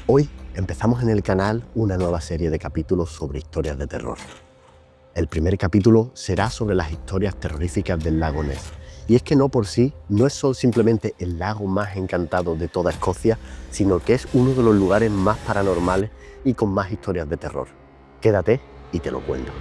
Hoy empezamos en el canal una nueva serie de capítulos sobre historias de terror. El primer capítulo será sobre las historias terroríficas del lago Ness. Y es que no por sí, no es solo simplemente el lago más encantado de toda Escocia, sino que es uno de los lugares más paranormales y con más historias de terror. Quédate y te lo cuento.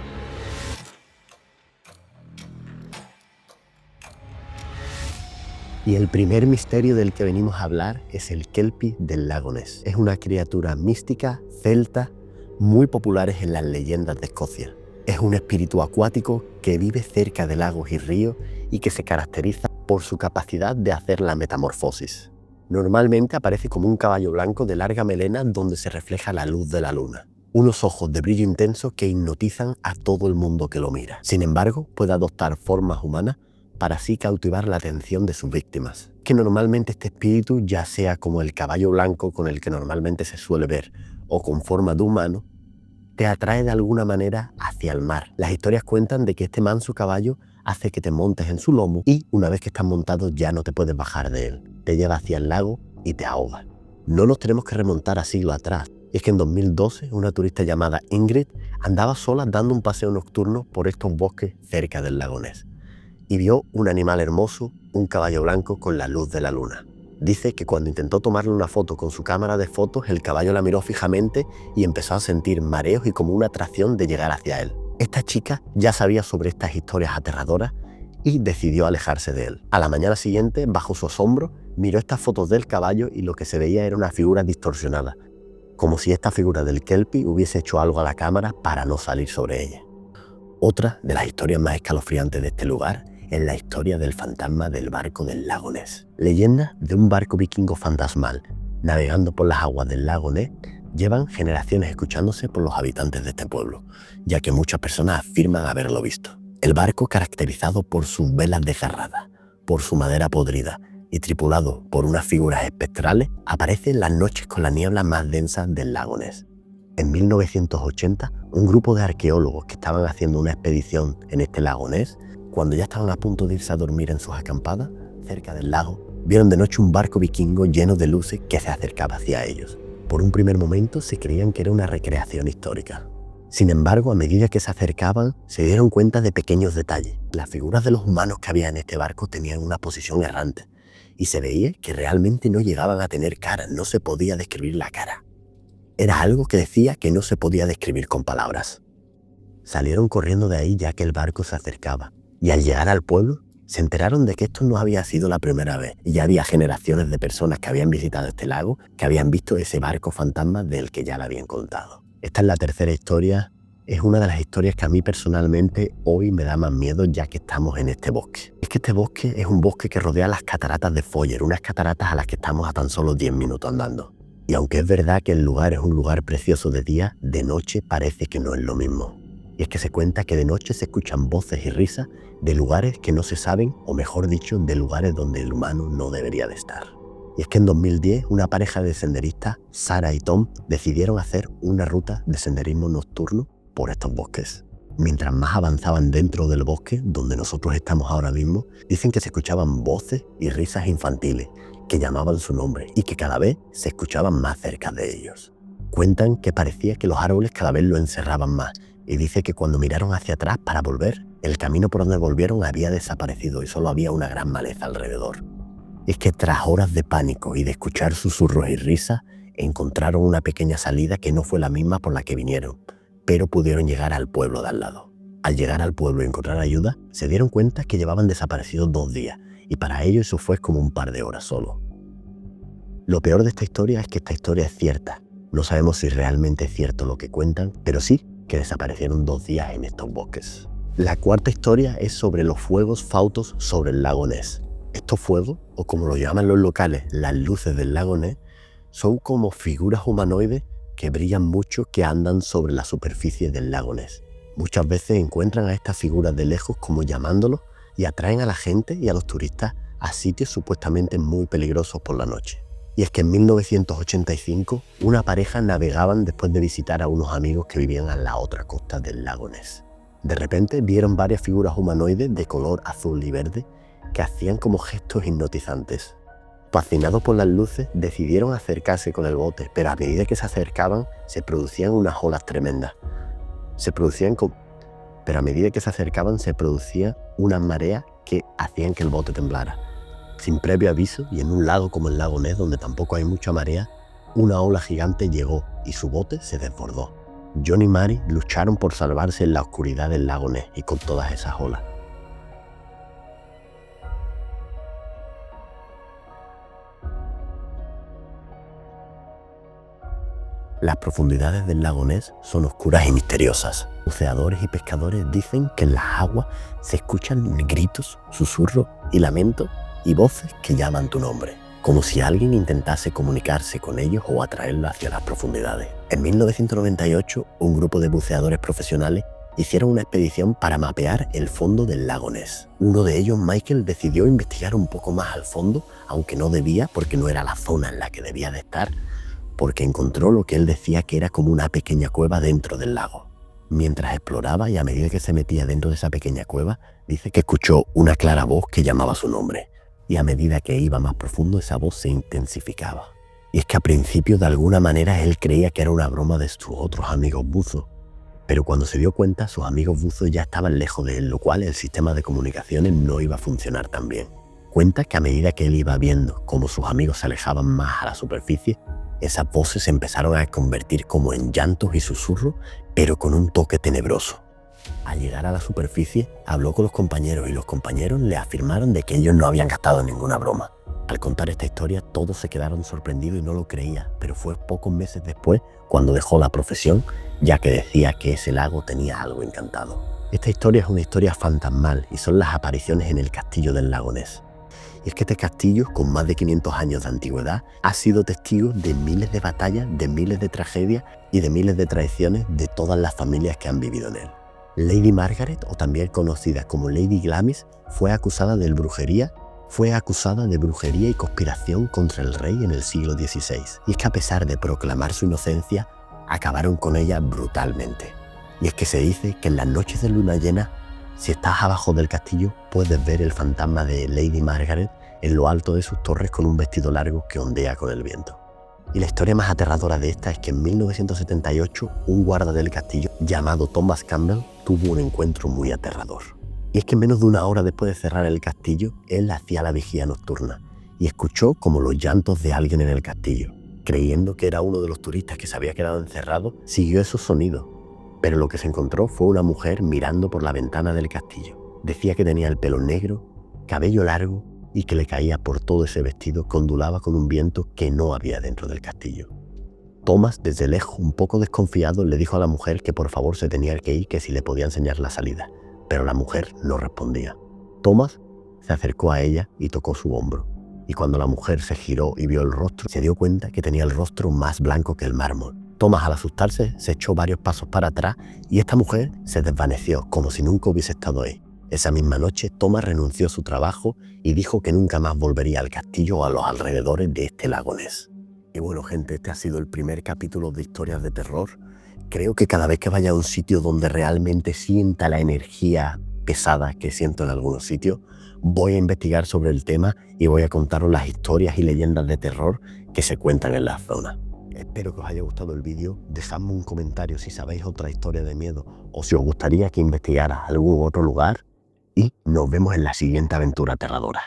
Y el primer misterio del que venimos a hablar es el Kelpie del lago Ness. Es una criatura mística, celta, muy populares en las leyendas de Escocia. Es un espíritu acuático que vive cerca de lagos y ríos y que se caracteriza por su capacidad de hacer la metamorfosis. Normalmente aparece como un caballo blanco de larga melena donde se refleja la luz de la luna. Unos ojos de brillo intenso que hipnotizan a todo el mundo que lo mira. Sin embargo, puede adoptar formas humanas para así cautivar la atención de sus víctimas. Que normalmente este espíritu, ya sea como el caballo blanco con el que normalmente se suele ver o con forma de humano, te atrae de alguna manera hacia el mar. Las historias cuentan de que este manso caballo hace que te montes en su lomo y una vez que estás montado ya no te puedes bajar de él. Te lleva hacia el lago y te ahoga. No nos tenemos que remontar a siglos atrás. Y es que en 2012 una turista llamada Ingrid andaba sola dando un paseo nocturno por estos bosques cerca del lago Ness y vio un animal hermoso, un caballo blanco con la luz de la luna. Dice que cuando intentó tomarle una foto con su cámara de fotos, el caballo la miró fijamente y empezó a sentir mareos y como una atracción de llegar hacia él. Esta chica ya sabía sobre estas historias aterradoras y decidió alejarse de él. A la mañana siguiente, bajo su asombro, miró estas fotos del caballo y lo que se veía era una figura distorsionada, como si esta figura del Kelpie hubiese hecho algo a la cámara para no salir sobre ella. Otra de las historias más escalofriantes de este lugar es la historia del fantasma del barco del lago Ness. Leyenda de un barco vikingo fantasmal navegando por las aguas del lago Ness llevan generaciones escuchándose por los habitantes de este pueblo, ya que muchas personas afirman haberlo visto. El barco, caracterizado por sus velas desgarradas, por su madera podrida y tripulado por unas figuras espectrales, aparece en las noches con la niebla más densa del lago Ness. En 1980, un grupo de arqueólogos que estaban haciendo una expedición en este lago Ness, cuando ya estaban a punto de irse a dormir en sus acampadas, cerca del lago, vieron de noche un barco vikingo lleno de luces que se acercaba hacia ellos. Por un primer momento se creían que era una recreación histórica. Sin embargo, a medida que se acercaban, se dieron cuenta de pequeños detalles. Las figuras de los humanos que había en este barco tenían una posición errante, y se veía que realmente no llegaban a tener cara, no se podía describir la cara. Era algo que decía que no se podía describir con palabras. Salieron corriendo de ahí ya que el barco se acercaba. Y al llegar al pueblo, se enteraron de que esto no había sido la primera vez. Y ya había generaciones de personas que habían visitado este lago, que habían visto ese barco fantasma del que ya le habían contado. Esta es la tercera historia. Es una de las historias que a mí personalmente hoy me da más miedo ya que estamos en este bosque. Es que este bosque es un bosque que rodea las cataratas de Foller, unas cataratas a las que estamos a tan solo 10 minutos andando. Y aunque es verdad que el lugar es un lugar precioso de día, de noche parece que no es lo mismo. Y es que se cuenta que de noche se escuchan voces y risas de lugares que no se saben, o mejor dicho, de lugares donde el humano no debería de estar. Y es que en 2010 una pareja de senderistas, Sara y Tom, decidieron hacer una ruta de senderismo nocturno por estos bosques. Mientras más avanzaban dentro del bosque, donde nosotros estamos ahora mismo, dicen que se escuchaban voces y risas infantiles que llamaban su nombre y que cada vez se escuchaban más cerca de ellos. Cuentan que parecía que los árboles cada vez lo encerraban más y dice que cuando miraron hacia atrás para volver, el camino por donde volvieron había desaparecido y solo había una gran maleza alrededor. Y es que tras horas de pánico y de escuchar susurros y risas, encontraron una pequeña salida que no fue la misma por la que vinieron, pero pudieron llegar al pueblo de al lado. Al llegar al pueblo y encontrar ayuda, se dieron cuenta que llevaban desaparecidos 2 días, y para ellos eso fue como un par de horas solo. Lo peor de esta historia es que esta historia es cierta. No sabemos si realmente es cierto lo que cuentan, pero sí que desaparecieron 2 días en estos bosques. La cuarta historia es sobre los fuegos fautos sobre el lago Ness. Estos fuegos, o como lo llaman los locales, las luces del lago Ness, son como figuras humanoides que brillan mucho que andan sobre la superficie del lago Ness. Muchas veces encuentran a estas figuras de lejos como llamándolos y atraen a la gente y a los turistas a sitios supuestamente muy peligrosos por la noche. Y es que en 1985 una pareja navegaban después de visitar a unos amigos que vivían a la otra costa del lago Ness. De repente vieron varias figuras humanoides de color azul y verde que hacían como gestos hipnotizantes. Fascinados por las luces, decidieron acercarse con el bote, pero a medida que se acercaban, se producían unas olas tremendas. Pero a medida que se acercaban, se producían unas mareas que hacían que el bote temblara. Sin previo aviso, y en un lago como el lago Ness, donde tampoco hay mucha marea, una ola gigante llegó y su bote se desbordó. John y Mary lucharon por salvarse en la oscuridad del lago Ness y con todas esas olas. Las profundidades del lago Ness son oscuras y misteriosas. Buceadores y pescadores dicen que en las aguas se escuchan gritos, susurros y lamentos y voces que llaman tu nombre, como si alguien intentase comunicarse con ellos o atraerlos hacia las profundidades. En 1998, un grupo de buceadores profesionales hicieron una expedición para mapear el fondo del lago Ness. Uno de ellos, Michael, decidió investigar un poco más al fondo, aunque no debía porque no era la zona en la que debía de estar, porque encontró lo que él decía que era como una pequeña cueva dentro del lago. Mientras exploraba y a medida que se metía dentro de esa pequeña cueva, dice que escuchó una clara voz que llamaba su nombre. Y a medida que iba más profundo, esa voz se intensificaba. Y es que a principio, de alguna manera, él creía que era una broma de sus otros amigos buzos. Pero cuando se dio cuenta, sus amigos buzos ya estaban lejos de él, lo cual el sistema de comunicaciones no iba a funcionar tan bien. Cuenta que a medida que él iba viendo cómo sus amigos se alejaban más a la superficie, esas voces se empezaron a convertir como en llantos y susurros, pero con un toque tenebroso. Al llegar a la superficie, habló con los compañeros y los compañeros le afirmaron de que ellos no habían gastado ninguna broma. Al contar esta historia, todos se quedaron sorprendidos y no lo creían, pero fue pocos meses después cuando dejó la profesión, ya que decía que ese lago tenía algo encantado. Esta historia es una historia fantasmal y son las apariciones en el castillo del lago Ness. Y es que este castillo, con más de 500 años de antigüedad, ha sido testigo de miles de batallas, de miles de tragedias y de miles de traiciones de todas las familias que han vivido en él. Lady Margaret, o también conocida como Lady Glamis, fue acusada de brujería y conspiración contra el rey en el siglo XVI. Y es que a pesar de proclamar su inocencia, acabaron con ella brutalmente. Y es que se dice que en las noches de luna llena, si estás abajo del castillo, puedes ver el fantasma de Lady Margaret en lo alto de sus torres con un vestido largo que ondea con el viento. Y la historia más aterradora de esta es que en 1978 un guarda del castillo llamado Thomas Campbell tuvo un encuentro muy aterrador. Y es que en menos de una hora después de cerrar el castillo, él hacía la vigía nocturna y escuchó como los llantos de alguien en el castillo. Creyendo que era uno de los turistas que se había quedado encerrado, siguió esos sonidos. Pero lo que se encontró fue una mujer mirando por la ventana del castillo. Decía que tenía el pelo negro, cabello largo y que le caía por todo ese vestido que ondulaba con un viento que no había dentro del castillo. Thomas, desde lejos, un poco desconfiado, le dijo a la mujer que por favor se tenía que ir, que si le podía enseñar la salida. Pero la mujer no respondía. Thomas se acercó a ella y tocó su hombro. Y cuando la mujer se giró y vio el rostro, se dio cuenta que tenía el rostro más blanco que el mármol. Thomas, al asustarse, se echó varios pasos para atrás y esta mujer se desvaneció como si nunca hubiese estado ahí. Esa misma noche, Thomas renunció a su trabajo y dijo que nunca más volvería al castillo o a los alrededores de este lago Ness. Y bueno, gente, este ha sido el primer capítulo de Historias de Terror. Creo que cada vez que vaya a un sitio donde realmente sienta la energía pesada que siento en algunos sitios, voy a investigar sobre el tema y voy a contaros las historias y leyendas de terror que se cuentan en la zona. Espero que os haya gustado el vídeo. Dejadme un comentario si sabéis otra historia de miedo o si os gustaría que investigara algún otro lugar y nos vemos en la siguiente aventura aterradora.